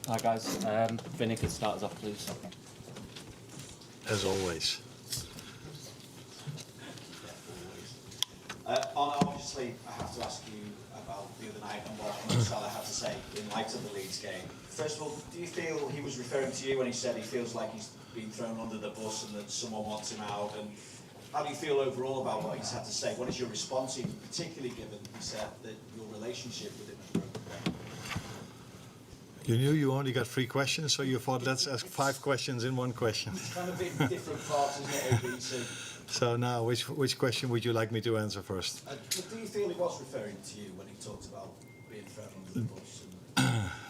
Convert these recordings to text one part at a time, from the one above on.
Hi guys, Vinny could start us off please. As always. Arne, obviously, I have to ask you about the other night and what Salah had to say in light of the Leeds game. First of all, do you feel he was referring to you when he said he feels like he's been thrown under the bus and that someone wants him out? And how do you feel overall about what he's had to say? What is your response, particularly given he said that your relationship with him is broken down? You knew you only got 3 questions, so you thought let's ask 5 questions in one question. It's kind of in different parts, isn't it, ABC? So now, which question would you like me to answer first? But do you feel he was referring to you when he talked about being thrown under the bus?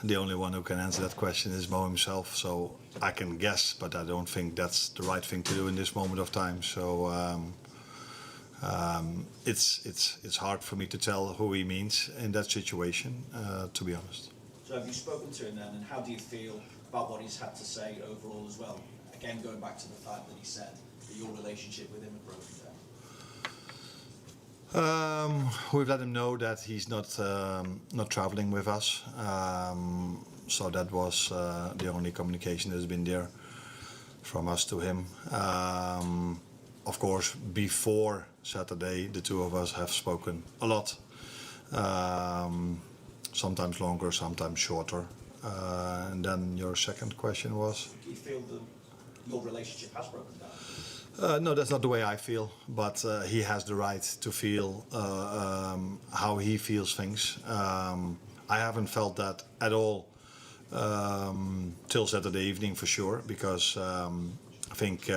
The only one who can answer that question is Mo himself, so I can guess, but I don't think that's the right thing to do in this moment of time. So it's hard for me to tell who he means in that situation, to be honest. So have you spoken to him then, and how do you feel about what he's had to say overall as well? Again, going back to the fact that he said that your relationship with him had broken down. We've let him know that he's not traveling with us, so that was the only communication that's been there from us to him. Of course, before Saturday, the two of us have spoken a lot, sometimes longer, sometimes shorter. And then your second question was? Do you feel that your relationship has broken down? No, that's not the way I feel, but he has the right to feel how he feels things. I haven't felt that at all till Saturday evening for sure, because I think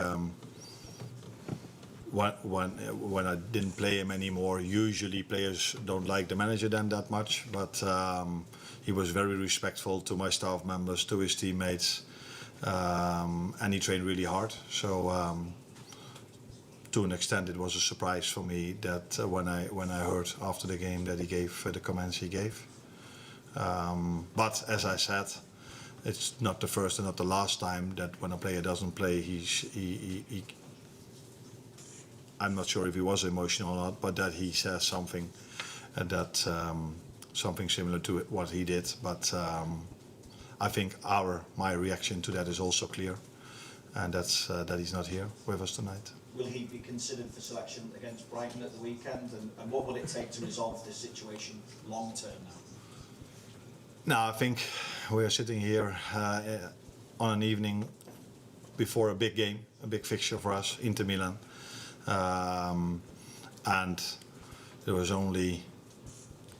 when I didn't play him anymore, usually players don't like the manager then that much, but he was very respectful to my staff members, to his teammates, and he trained really hard. So to an extent, it was a surprise for me that when I heard after the game that he gave the comments he gave. But as I said, it's not the first and not the last time that when a player doesn't play, he I'm not sure if he was emotional or not, but that he says something that something similar to what he did. But I think my reaction to that is also clear, and that's that he's not here with us tonight. Will he be considered for selection against Brighton at the weekend? And what will it take to resolve this situation long term now? No, I think we are sitting here on an evening before a big game, a big fixture for us, Inter Milan. And there was only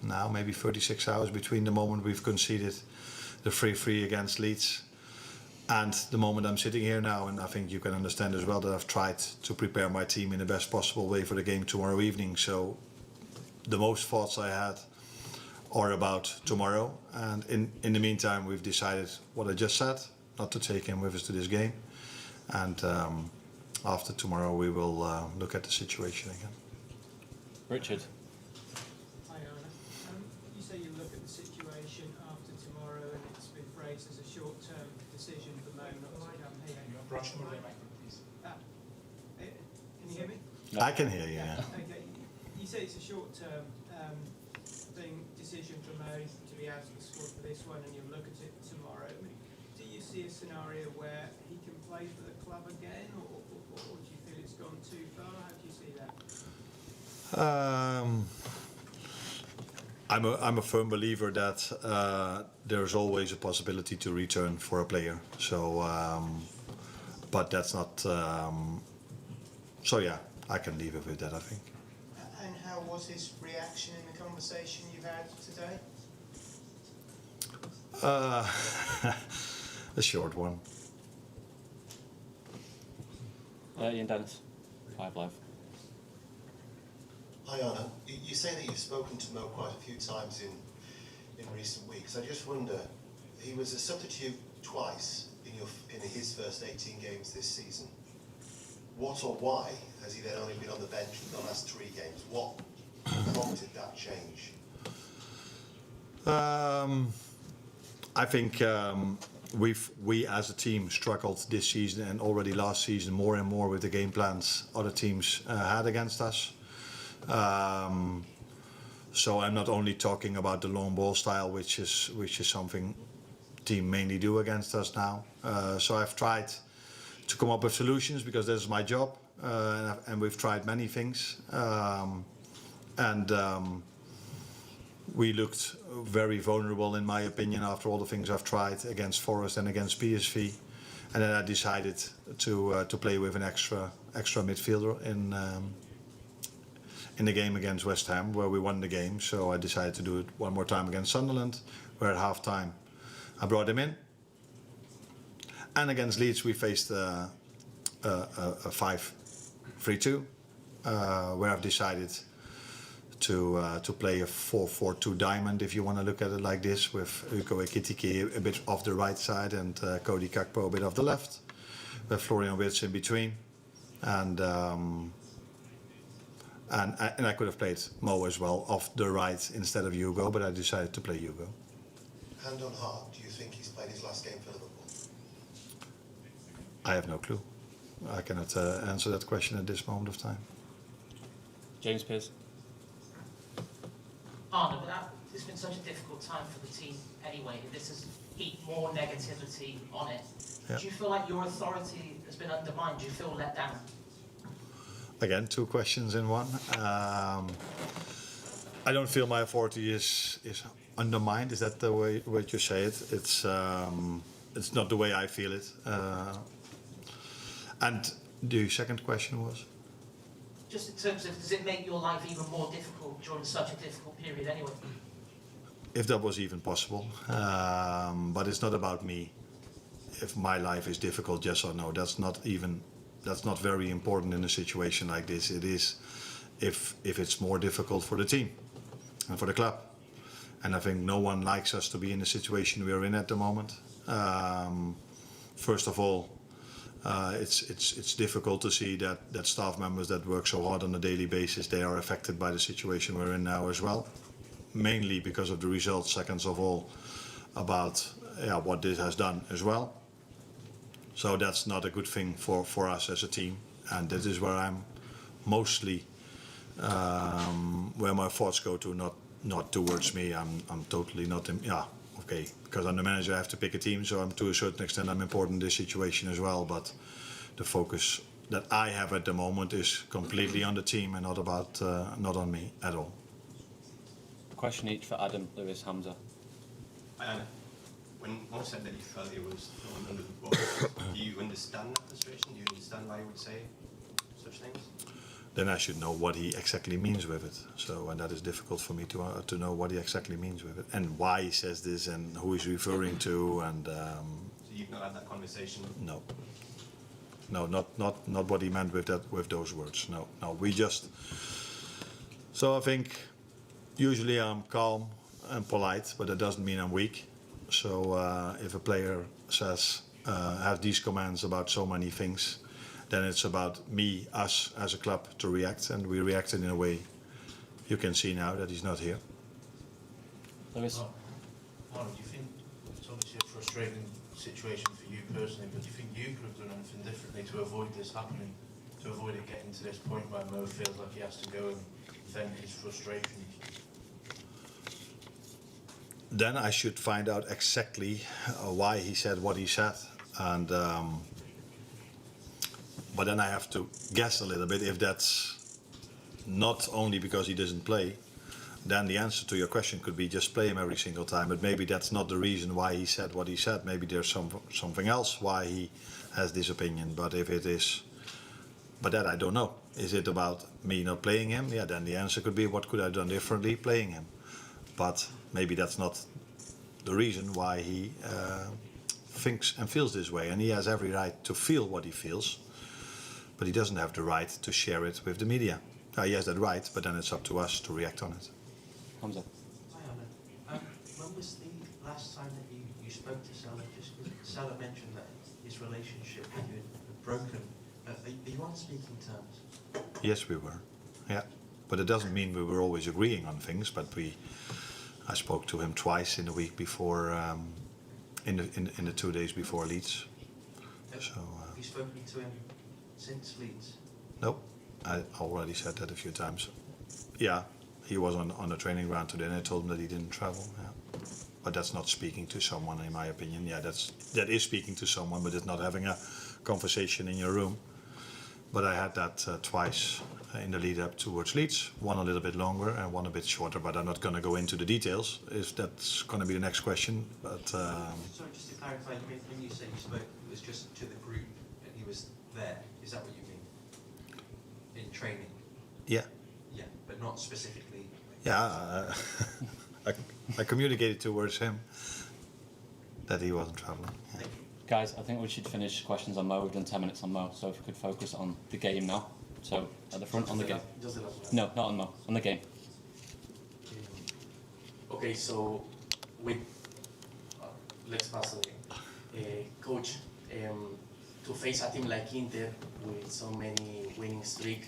now maybe 36 hours between the moment we've conceded the 3-3 against Leeds and the moment I'm sitting here now, and I think you can understand as well that I've tried to prepare my team in the best possible way for the game tomorrow evening. So the most thoughts I had are about tomorrow, and in the meantime we've decided what I just said, not to take him with us to this game, and after tomorrow we will look at the situation again. Richard. Hi Arne. You say you look at the situation after tomorrow, and it's been phrased as a short-term decision for Mo not to come here. Can you hear me? No. I can hear you, yeah. Okay. You say it's a short-term decision for Mo to be out of the squad for this one, and you'll look at it tomorrow. I mean, do you see a scenario where he can play for the club again, or do you feel it's gone too far? How do you see that? I'm a firm believer that there's always a possibility to return for a player. So, but that's not. So yeah, I can leave it with that, I think. And how was his reaction in the conversation you've had today? A short one. Ian Dennis, 5 Live. Hi Arne, you say that you've spoken to Mo quite a few times in recent weeks. I just wonder, he was a substitute twice in his first 18 games this season. What or why has he then only been on the bench in the last 3 games? What prompted that change? I think we as a team struggled this season and already last season more and more with the game plans other teams had against us. So I'm not only talking about the long ball style, which is something team mainly do against us now. So I've tried to come up with solutions because this is my job, and we've tried many things. We looked very vulnerable, in my opinion, after all the things I've tried against Forest and against PSV. And then I decided to play with an extra midfielder in the game against West Ham, where we won the game. So I decided to do it one more time against Sunderland, where at half time I brought him in. And against Leeds we faced a 5-3-2, where I've decided to play a 4-4-2 diamond, if you want to look at it like this, with Ugo Ekitike a bit off the right side and Cody Gakpo a bit off the left, with Florian Wirtz in between, and I could have played Mo as well off the right instead of Hugo, but I decided to play Hugo. Hand on heart, do you think he's played his last game for Liverpool? I have no clue. I cannot answer that question at this moment of time. James Pearce. Arne, it's been such a difficult time for the team anyway. This has heaped more negativity on it. Yeah. Do you feel like your authority has been undermined? Do you feel let down? Again, two questions in one. I don't feel my authority is undermined. Is that the way you say it? It's not the way I feel it. And the second question was? Just in terms of, does it make your life even more difficult during such a difficult period anyway? If that was even possible. But it's not about me. If my life is difficult, yes or no, that's not very important in a situation like this. It is if it's more difficult for the team and for the club. And I think no one likes us to be in the situation we are in at the moment. First of all, it's difficult to see that staff members that work so hard on a daily basis, they are affected by the situation we're in now as well. Mainly because of the results, seconds of all, about what this has done as well. So that's not a good thing for us as a team, and this is where I'm mostly where my thoughts go to, not towards me. I'm totally not because I'm the manager, I have to pick a team, so to a certain extent I'm important in this situation as well, but the focus that I have at the moment is completely on the team and not on me at all. Question each for Adam, Lewis, Hamza. Anna, when Mo said that he felt he was thrown under the bus, do you understand that frustration? Do you understand why he would say such things? Then I should know what he exactly means with it. So, and that is difficult for me to know what he exactly means with it, and why he says this, and who he's referring to, and. So you've not had that conversation? No. No, not what he meant with those words. No, we just. So I think usually I'm calm and polite, but that doesn't mean I'm weak. So if a player says has these commands about so many things, then it's about us as a club to react, and we reacted in a way you can see now that he's not here. Lewis. Arne, do you think it's obviously a frustrating situation for you personally, but do you think you could have done anything differently to avoid this happening, to avoid it getting to this point where Mo feels like he has to go and vent his frustrations? Then I should find out exactly why he said what he said, and but then I have to guess a little bit if that's not only because he doesn't play. Then the answer to your question could be just play him every single time. But maybe that's not the reason why he said what he said. Maybe there's something else why he has this opinion. But if it is, but that I don't know. Is it about me not playing him? Yeah, then the answer could be what could I have done differently playing him. But maybe that's not the reason why he thinks and feels this way. And he has every right to feel what he feels. But he doesn't have the right to share it with the media. He has that right, but then it's up to us to react on it. Hamza. Hi, Arne. When was the last time that you spoke to Salah? Just because Salah mentioned that his relationship with you had broken. Are you on speaking terms? Yes, we were. Yeah, but it doesn't mean we were always agreeing on things. But I spoke to him twice in the week before, in the 2 days before Leeds. So. Have you spoken to him since Leeds? No, I already said that a few times. Yeah, he was on the training ground today, and I told him that he didn't travel. Yeah. but that's not speaking to someone, in my opinion. Yeah, that is speaking to someone, but it's not having a conversation in your room. But I had that twice in the lead up towards Leeds, one a little bit longer and one a bit shorter, but I'm not going to go into the details, if that's going to be the next question. But Sorry, just to clarify, when you say you spoke, it was just to the group and he was there. Is that what you mean? In training? yeah, Yeah, but not specifically. yeah, I communicated towards him that he wasn't traveling. Yeah. Thank you. Guys, I think we should finish questions on Mo. We've done 10 minutes on Mo, so if we could focus on the game now. So, at the front, on the game. Just the last one. No, not on Mo, on the game. Okay, so with let's pass the coach to face a team like Inter with so many winning streak.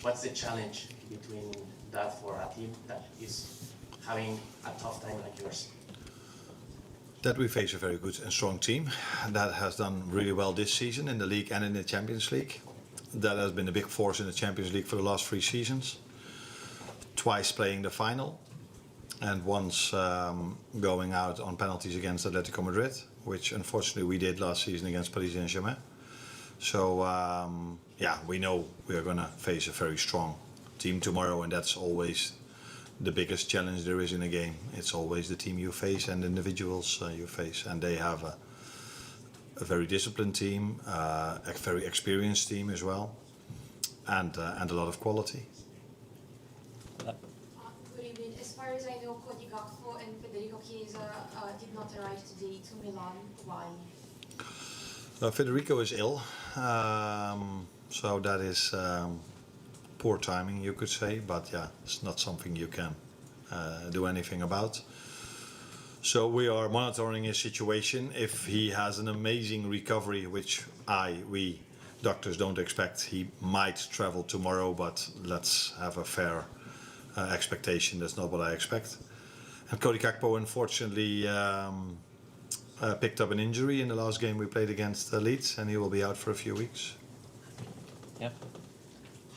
What's the challenge between that for a team that is having a tough time like yours? That we face a very good and strong team that has done really well this season in the league and in the Champions League. That has been a big force in the Champions League for the last 3 seasons. Twice playing the final and once going out on penalties against Atletico Madrid, which unfortunately we did last season against Paris Saint-Germain. So yeah, we know we are going to face a very strong team tomorrow, and that's always the biggest challenge there is in a game. It's always the team you face and individuals you face, and they have a very disciplined team, a very experienced team as well, and a lot of quality. Good evening. As far as I know, Cody Gakpo and Federico Chiesa did not arrive today to Milan. Why? Federico is ill, so that is poor timing, you could say, but yeah, it's not something you can do anything about. So we are monitoring his situation. If he has an amazing recovery, which we doctors don't expect, he might travel tomorrow, but let's have a fair expectation. That's not what I expect. And Cody Gakpo, unfortunately, picked up an injury in the last game we played against Leeds, and he will be out for a few weeks. Yeah.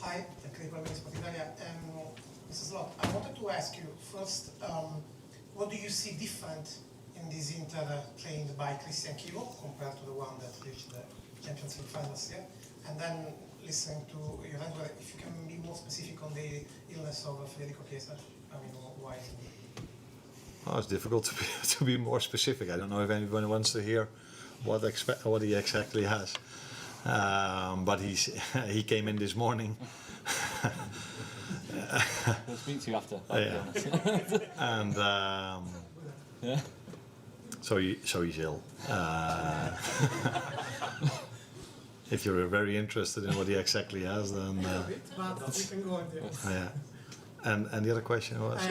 Hi, Mr. Slot, I wanted to ask you first, what do you see different in this Inter played by Cristian Chivu compared to the one that reached the Champions League finals here? And then listening to your answer, if you can be more specific on the illness of Federico Chiesa, I mean, why? Oh, it's difficult to be more specific. I don't know if anyone wants to hear what he exactly has. But he came in this morning. We'll speak to you after. Yeah. And Yeah. so he's ill. If you're very interested in what he exactly has, then But we can go on there. yeah. And the other question was,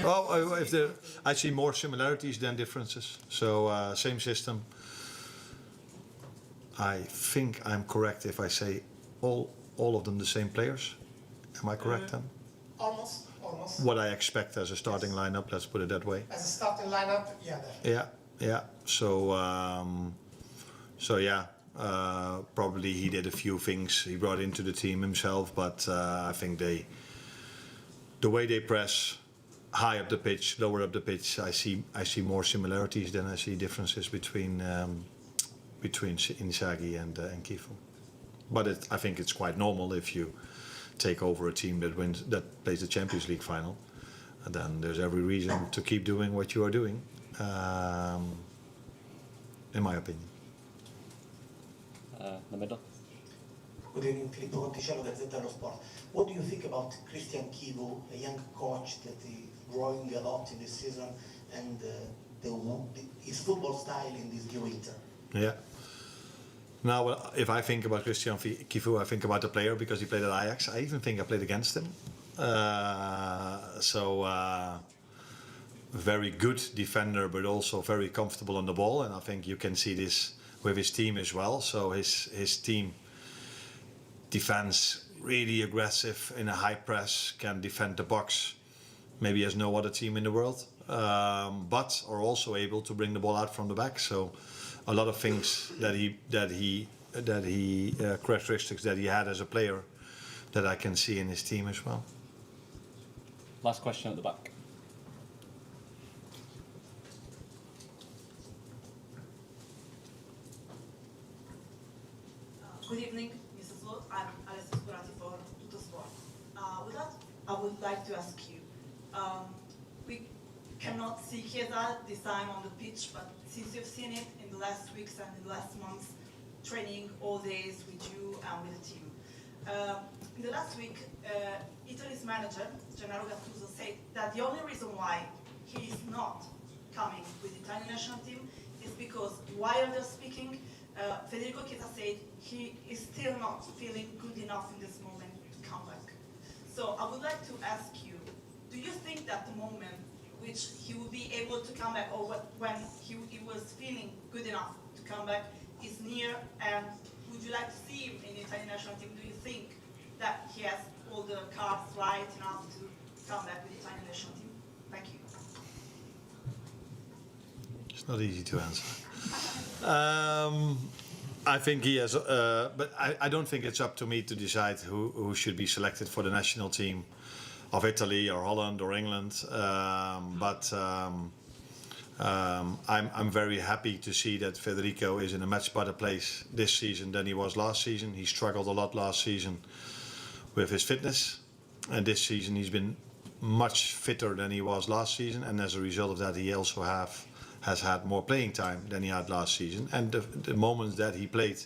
if there, I see more similarities than differences. So same system. I think I'm correct if I say all of them the same players. Am I correct then? Almost. What I expect as a starting lineup, let's put it that way. As a starting lineup, yeah, definitely. Yeah. So yeah, probably he did a few things he brought into the team himself, but I think the way they press, high up the pitch, lower up the pitch, I see more similarities than I see differences between Inzaghi and Chivu. But I think it's quite normal if you take over a team that plays the Champions League final, and then there's every reason to keep doing what you are doing, in my opinion. The middle. Good evening, Filippo Conticello, Gazzetta dello Sport. What do you think about Cristian Chivu, a young coach that is growing a lot in this season, and his football style in this new Inter? Yeah. Now, if I think about Cristian Chivu, I think about the player because he played at Ajax. I even think I played against him. Very good defender, but also very comfortable on the ball. And I think you can see this with his team as well. So his team defends really aggressive in a high press, can defend the box, maybe as no other team in the world, but are also able to bring the ball out from the back. So a lot of things that he characteristics that he had as a player that I can see in his team as well. Last question at the back. Good evening, Mr. Slot. I'm Alisson for Tuttosport. With that, I would like to ask you, we cannot see Chiesa this time on the pitch, but since you've seen it in the last weeks and in the last months, training all days with you and with the team. In the last week, Italy's manager, Gennaro Gattuso, said that the only reason why he is not coming with the Italian national team is because while they're speaking, Federico Chiesa said he is still not feeling good enough in this moment to come back. So I would like to ask you, do you think that the moment which he will be able to come back, or when he was feeling good enough to come back, is near, and would you like to see him in the Italian national team? Do you think that he has all the cards right enough to come back with the Italian national team? Thank you. It's not easy to answer. I think he has, but I don't think it's up to me to decide who should be selected for the national team of Italy or Holland or England. I'm very happy to see that Federico is in a much better place this season than he was last season. He struggled a lot last season with his fitness, and this season he's been much fitter than he was last season, and as a result of that he also has had more playing time than he had last season. And the moments that he played,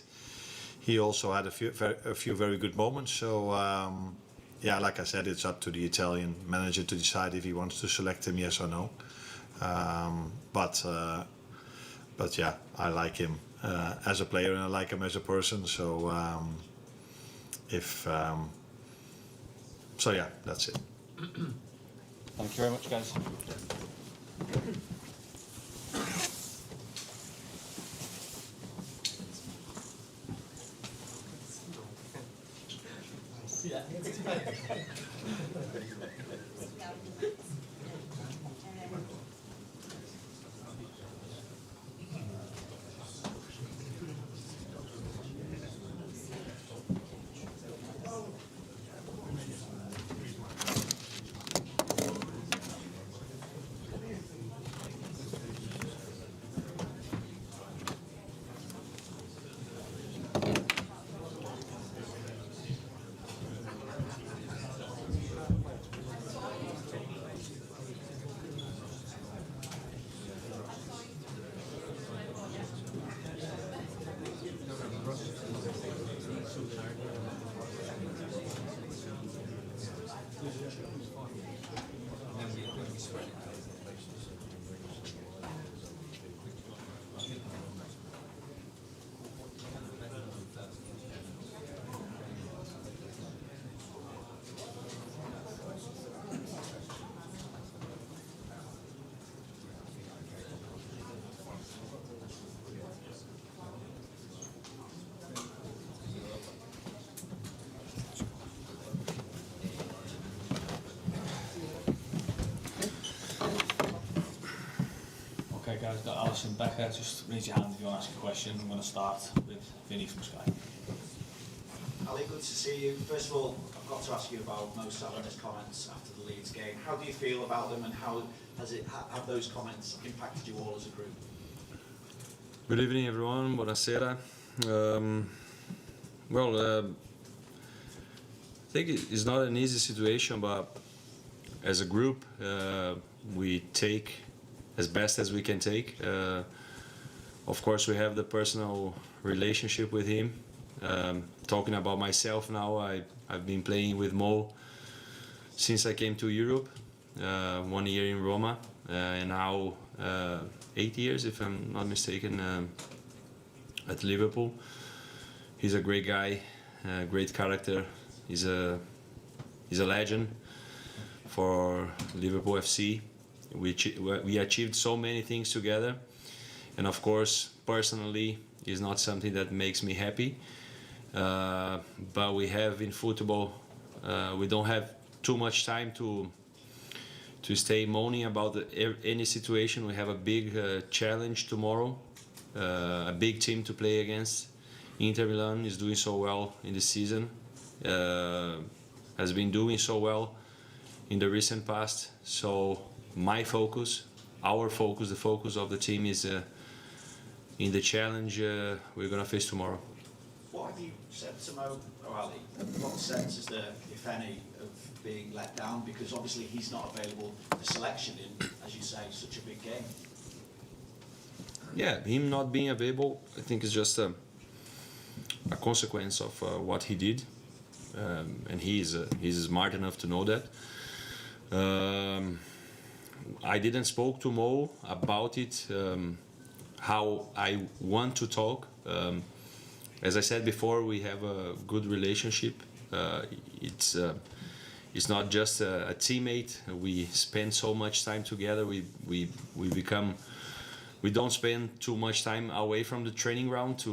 he also had a few very good moments. So yeah, like I said, it's up to the Italian manager to decide if he wants to select him, yes or no. But yeah, I like him as a player and I like him as a person. So so yeah, that's it. Thank you very much, guys. Okay guys, got Alisson Becker. Just raise your hand if you want to ask a question. I'm going to start with Vinny from Sky. Ali, good to see you. First of all, I've got to ask you about Mo Salah and his comments after the Leeds game. How do you feel about them, and how have those comments impacted you all as a group? Good evening everyone, buonasera. I think it's not an easy situation, but as a group we take as best as we can take. Of course we have the personal relationship with him. Talking about myself now, I've been playing with Mo since I came to Europe, 1 year in Roma, and now 8 years, if I'm not mistaken, at Liverpool. He's a great guy, great character. He's a legend for Liverpool FC. We achieved so many things together, and of course, personally, it's not something that makes me happy. But we have in football, we don't have too much time to stay moaning about any situation. We have a big challenge tomorrow, a big team to play against. Inter Milan is doing so well in the season, has been doing so well in the recent past. So my focus, our focus, the focus of the team is in the challenge we're going to face tomorrow. What have you said to Mo or Ali? What sense is there, if any, of being let down? Because obviously he's not available for selection in, as you say, such a big game. Yeah, him not being available, I think, is just a consequence of what he did, and he's smart enough to know that. I didn't spoke to Mo about it, how I want to talk. As I said before, we have a good relationship. It's not just a teammate. We spend so much time together. We become. We don't spend too much time away from the training ground,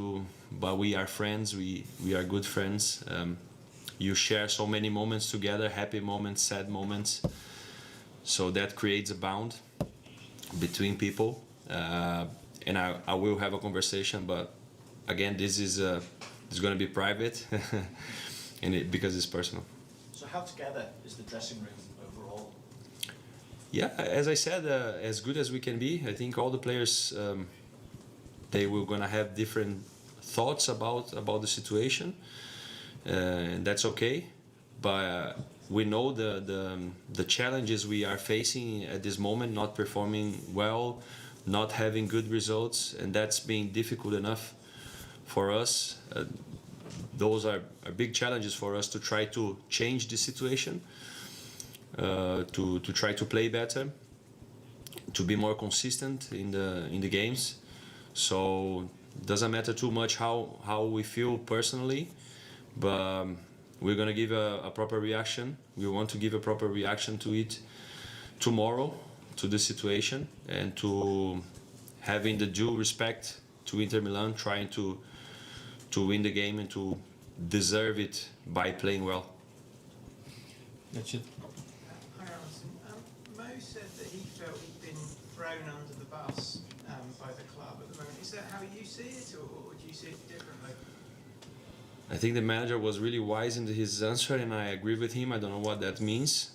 but we are friends. We are good friends. You share so many moments together, happy moments, sad moments. So that creates a bond between people. And I will have a conversation, but again, this is going to be private, and because it's personal. So how together is the dressing room overall? Yeah, as I said, as good as we can be. I think all the players, they were gonna have different thoughts about the situation, and that's okay. But we know the challenges we are facing at this moment, not performing well, not having good results, and that's being difficult enough for us. Those are big challenges for us to try to change the situation, to try to play better, to be more consistent in the games. So it doesn't matter too much how we feel personally, but we're gonna give a proper reaction. We want to give a proper reaction to it tomorrow, to the situation, and to having the due respect to Inter Milan, trying to win the game and to deserve it by playing well. Richard. Hi, Alisson. Mo said that he felt he'd been thrown under the bus by the club at the moment. Is that how you see it, or do you see it differently? I think the manager was really wise in his answer, and I agree with him. I don't know what that means.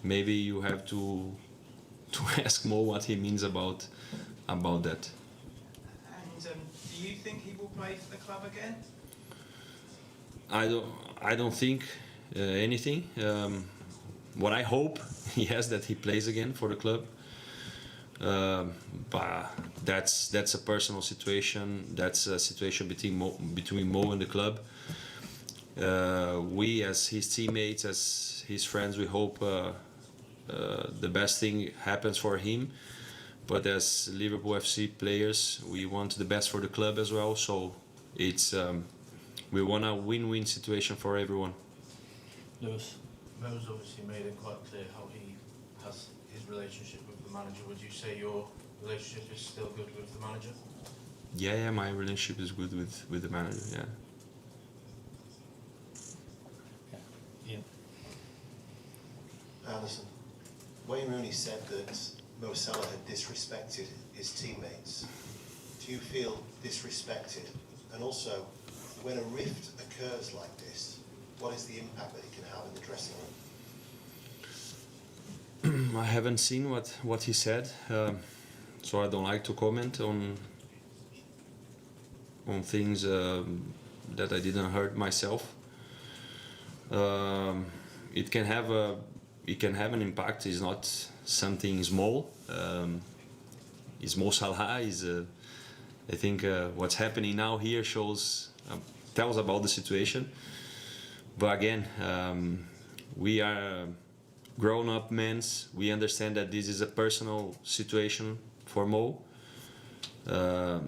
Maybe you have to ask Mo what he means about that. And do you think he will play for the club again? I don't think anything. What I hope, yes, that he plays again for the club. But that's a personal situation. That's a situation between Mo and the club. We, as his teammates, as his friends, we hope the best thing happens for him. But as Liverpool FC players, we want the best for the club as well. So it's we want a win-win situation for everyone. Lewis. Mo's obviously made it quite clear how he has his relationship with the manager. Would you say your relationship is still good with the manager? Yeah, my relationship is good with the manager. Yeah. Ian. Alisson, Wayne Rooney said that Mo Salah had disrespected his teammates. Do you feel disrespected? And also, when a rift occurs like this, what is the impact that it can have in the dressing room? I haven't seen what he said, so I don't like to comment on things that I didn't heard myself. It can have an impact. It's not something small. It's Mo Salah. I think what's happening now here tells about the situation. But again, we are grown-up men. We understand that this is a personal situation for Mo. But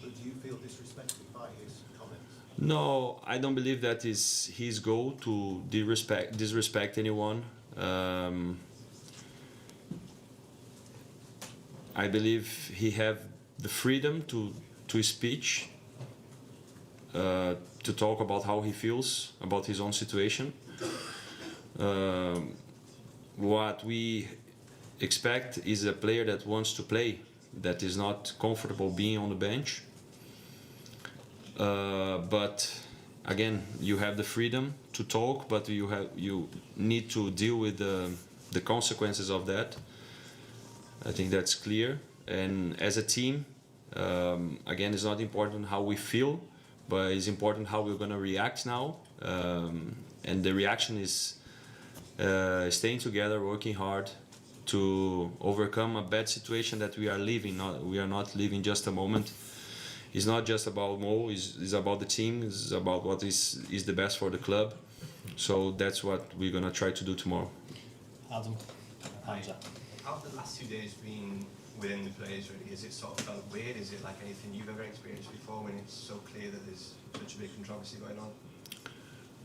do you feel disrespected by his comments? No, I don't believe that is his goal to disrespect anyone. I believe he have the freedom to speak, to talk about how he feels about his own situation. What we expect is a player that wants to play, that is not comfortable being on the bench. But again, you have the freedom to talk, but you need to deal with the consequences of that. I think that's clear. And as a team, again, it's not important how we feel, but it's important how we're going to react now. And the reaction is staying together, working hard to overcome a bad situation that we are living. We are not living just a moment. It's not just about Mo, it's about the team, it's about what is the best for the club. So that's what we're going to try to do tomorrow. Adam, Hamza. How have the last 2 days been within the players really? Is it sort of felt weird? Is it like anything you've ever experienced before when it's so clear that there's such a big controversy going on?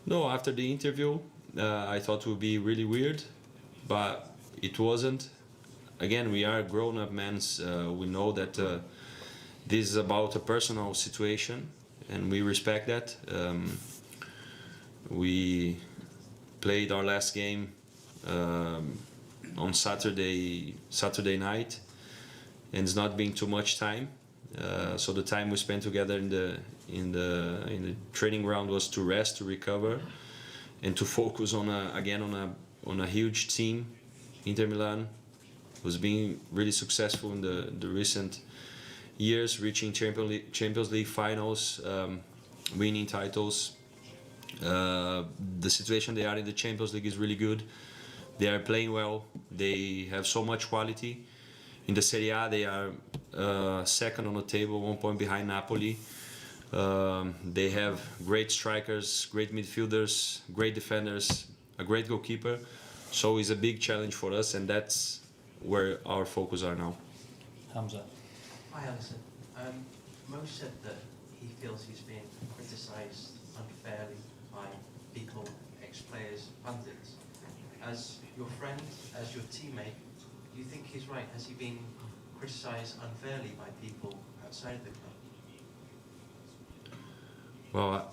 No, after the interview, I thought it would be really weird, but it wasn't. Again, we are grown-up men. We know that this is about a personal situation, and we respect that. We played our last game on Saturday night, and it's not been too much time. So the time we spent together in the training ground was to rest, to recover, and to focus on a huge team, Inter Milan, who's been really successful in the recent years, reaching Champions League finals, winning titles. The situation they are in the Champions League is really good. They are playing well. They have so much quality. In the Serie A, they are second on the table, 1 point behind Napoli. They have great strikers, great midfielders, great defenders, a great goalkeeper. So it's a big challenge for us, and that's where our focus are now. Hamza. Hi, Alisson. Mo said that he feels he's being criticised unfairly by people, ex-players, pundits. As your friend, as your teammate, do you think he's right? Has he been criticised unfairly by people outside the club? Well,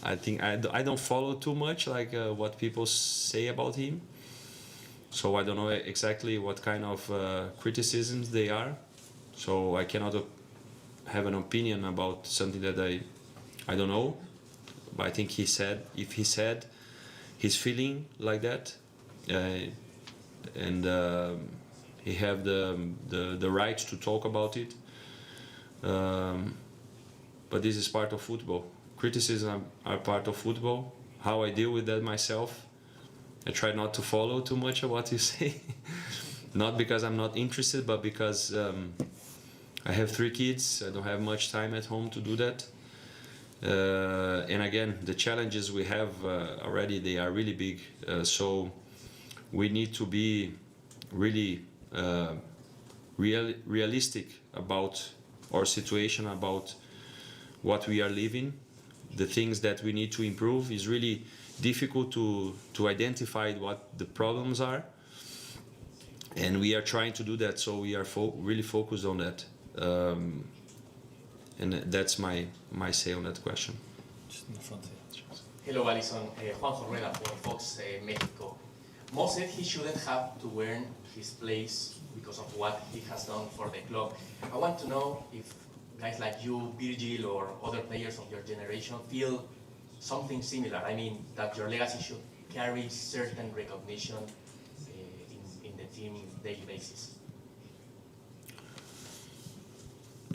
I think I don't follow too much like what people say about him. So I don't know exactly what kind of criticisms they are. So I cannot have an opinion about something that I don't know. But I think if he said he's feeling like that, and he have the right to talk about it. But this is part of football. Criticism are part of football. How I deal with that myself, I try not to follow too much of what you say. Not because I'm not interested, but because I have 3 kids. I don't have much time at home to do that. And again, the challenges we have already, they are really big. So we need to be really realistic about our situation, about what we are living, the things that we need to improve. Is really difficult to identify what the problems are, and we are trying to do that. So we are really focused on that, and that's my say on that question. Just in the front here. Hello, Alisson. Juanjo Rueda for Fox Mexico. Mo said he shouldn't have to earn his place because of what he has done for the club. I want to know if guys like you, Virgil, or other players of your generation feel something similar. I mean, that your legacy should carry certain recognition in the team daily basis.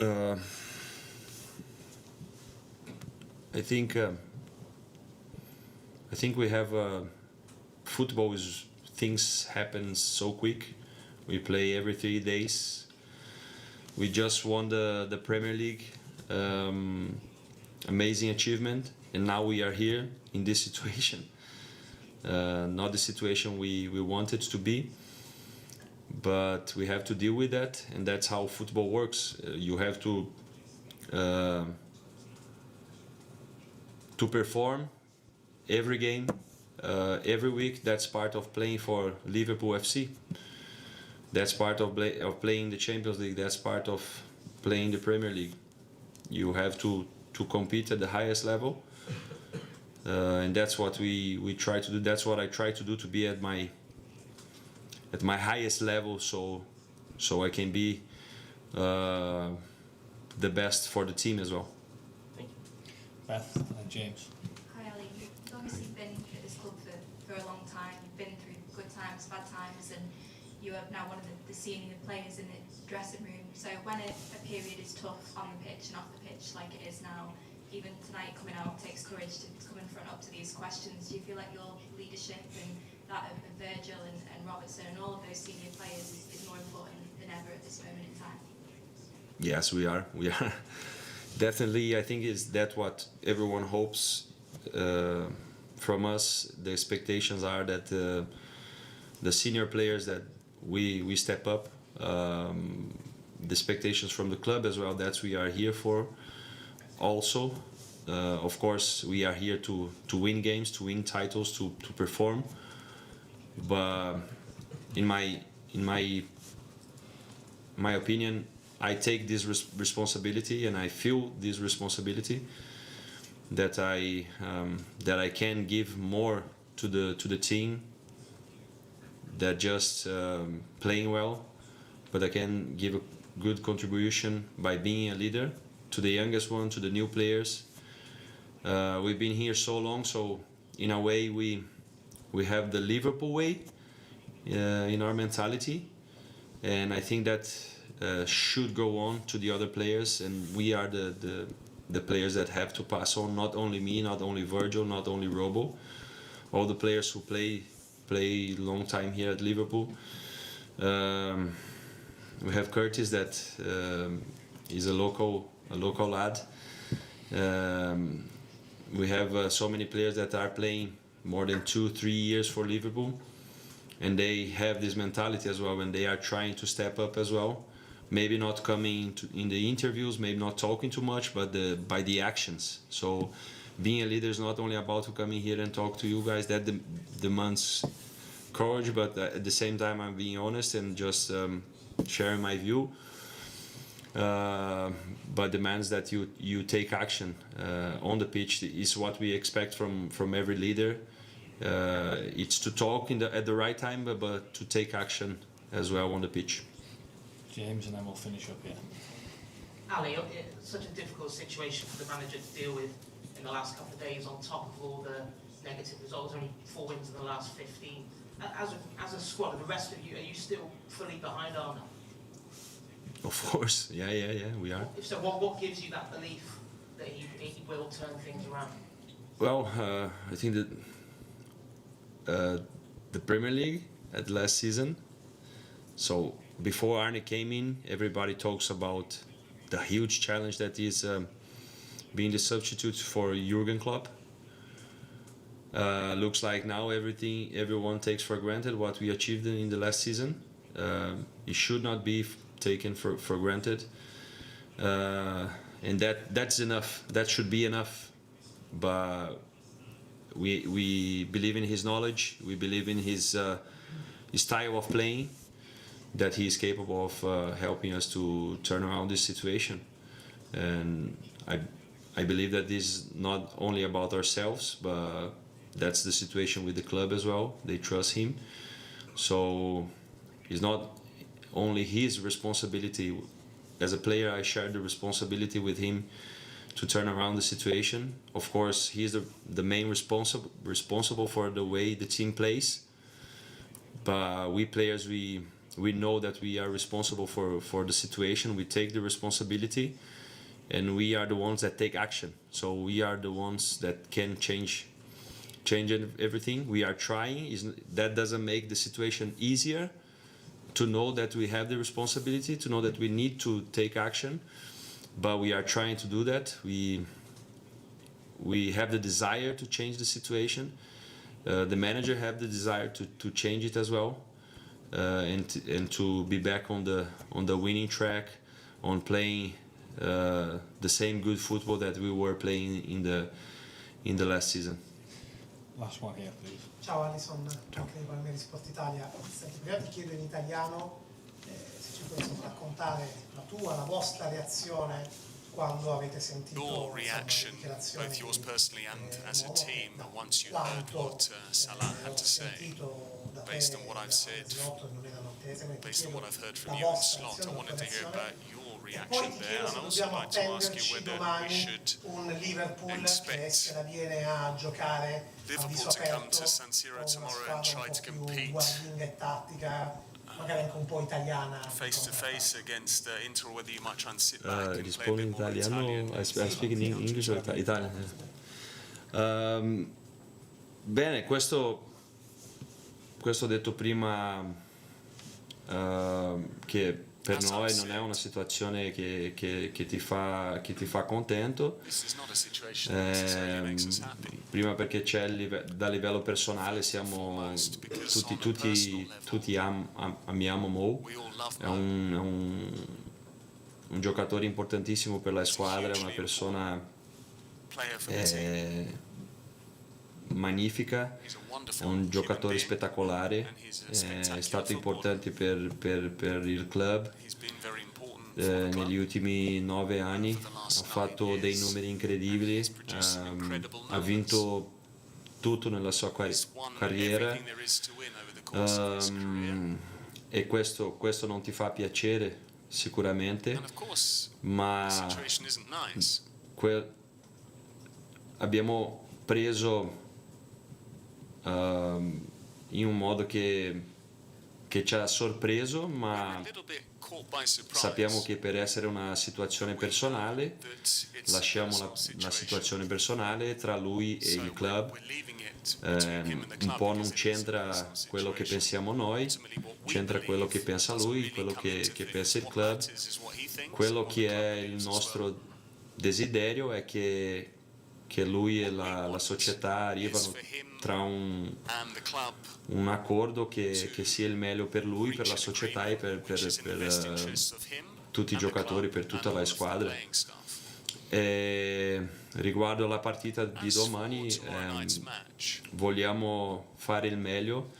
I think we have football is things happen so quick. We play every 3 days. We just won the Premier League, amazing achievement, and now we are here in this situation. Not the situation we wanted to be, but we have to deal with that, and that's how football works. You have to perform every game, every week. That's part of playing for Liverpool FC. That's part of playing the Champions League. That's part of playing the Premier League. You have to compete at the highest level, and that's what we try to do. That's what I try to do, to be at my highest level, so I can be the best for the team as well. Thank you. Beth and James. Hi Ali, you've obviously been at this club for a long time. You've been through good times, bad times, and you are now one of the senior players in the dressing room. So when a period is tough on the pitch and off the pitch like it is now, even tonight coming out takes courage to come in front up to these questions. Do you feel like your leadership and that of Virgil and Robertson and all of those senior players is more important than ever at this moment in time? Yes, we are. We are. Definitely, I think is that what everyone hopes from us. The expectations are that the senior players that we step up. The expectations from the club as well. That's we are here for. Also, of course, we are here to win games, to win titles, to perform. But in my opinion, I take this responsibility and I feel this responsibility that I can give more to the team that just playing well, but I can give a good contribution by being a leader to the youngest one, to the new players. We've been here so long, so in a way we have the Liverpool way in our mentality, and I think that should go on to the other players, and we are the players that have to pass on. Not only me, not only Virgil, not only Robo, all the players who play long time here at Liverpool. We have Curtis that is a local lad. We have so many players that are playing more than 2-3 years for Liverpool, and they have this mentality as well, and they are trying to step up as well. Maybe not coming in the interviews, maybe not talking too much, but by the actions. So being a leader is not only about coming here and talk to you guys. That demands courage, but at the same time I'm being honest and just sharing my view. But demands that you take action on the pitch is what we expect from every leader. It's to talk at the right time, but to take action as well on the pitch. James, and then we'll finish up here. Ali, it's such a difficult situation for the manager to deal with in the last couple of days, on top of all the negative results, only 4 wins in the last 15. As a squad, the rest of you, are you still fully behind Arne? Of course, yeah, we are. If so, what gives you that belief that he will turn things around? Well, I think that the Premier League at last season. So before Arne came in, everybody talks about the huge challenge that is being the substitute for Jurgen Klopp. Looks like now everyone takes for granted what we achieved in the last season. It should not be taken for granted, and that's enough. That should be enough. But we believe in his knowledge. We believe in his style of playing, that he is capable of helping us to turn around this situation. And I believe that this is not only about ourselves, but that's the situation with the club as well. They trust him. So it's not only his responsibility. As a player, I share the responsibility with him to turn around the situation. Of course, he is the main responsible for the way the team plays. But we players, we know that we are responsible for the situation. We take the responsibility, and we are the ones that take action. So we are the ones that can change everything. We are trying. That doesn't make the situation easier, to know that we have the responsibility, to know that we need to take action, but we are trying to do that. We have the desire to change the situation. The manager have the desire to change it as well, and to be back on the winning track, on playing the same good football that we were playing in the last season. Last one here, please. Ciao Alisson, anche di Palmieri Sport Italia. Senti, prima ti chiedo in italiano se ci puoi raccontare la vostra reazione quando avete sentito your reaction, both yours personally and as a team, once you heard what Salah had to say. Based on what I've said, based on what I've heard from you and Slot, I wanted to hear about your reaction there, and I'd also like to ask you whether we should expect Liverpool to come to San Siro tomorrow and try to compete magari anche un po' italiana. face to face against Inter, or whether you might try and sit back and play a Rispondo in bit more italiano. Italian. I speak in English or Italian? Bene, questo ho detto prima, che per noi non è una situazione che ti fa contento. Prima perché da livello personale siamo tutti amiamo Mo, è un giocatore importantissimo per la squadra, è una persona magnifica, è un giocatore spettacolare, è stato importante per il club negli ultimi 9 anni, ha fatto dei numeri incredibili, ha vinto tutto nella sua carriera, e questo non ti fa piacere sicuramente, ma abbiamo preso in un modo che ci ha sorpreso, ma sappiamo che per essere una situazione personale lasciamo la situazione personale tra lui e il club, un po' non c'entra quello che pensiamo noi, c'entra quello che pensa lui, quello che pensa il club. Quello che è il nostro desiderio è che lui e la società arrivano tra un accordo che sia il meglio per lui, per la società e per tutti i giocatori, per tutta la squadra. E riguardo alla partita di domani, vogliamo fare il meglio.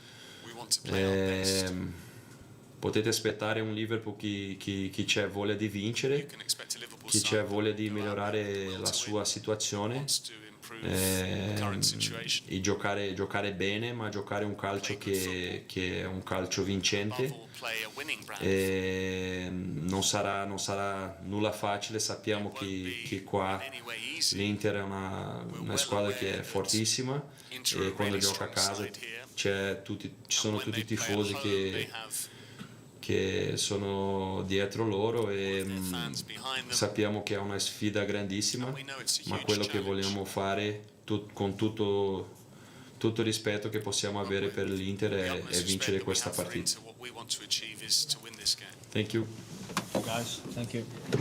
Potete aspettare un Liverpool chi c'è voglia di vincere, chi c'è voglia di migliorare la sua situazione, e giocare bene, ma giocare un calcio che è un calcio vincente. E non sarà nulla facile, sappiamo che qua l'Inter è una squadra che è fortissima, e quando gioca a casa ci sono tutti i tifosi che sono dietro loro, e sappiamo che è una sfida grandissima, ma quello che vogliamo fare con tutto il rispetto che possiamo avere per l'Inter è vincere questa partita. Thank you. Guys, thank you.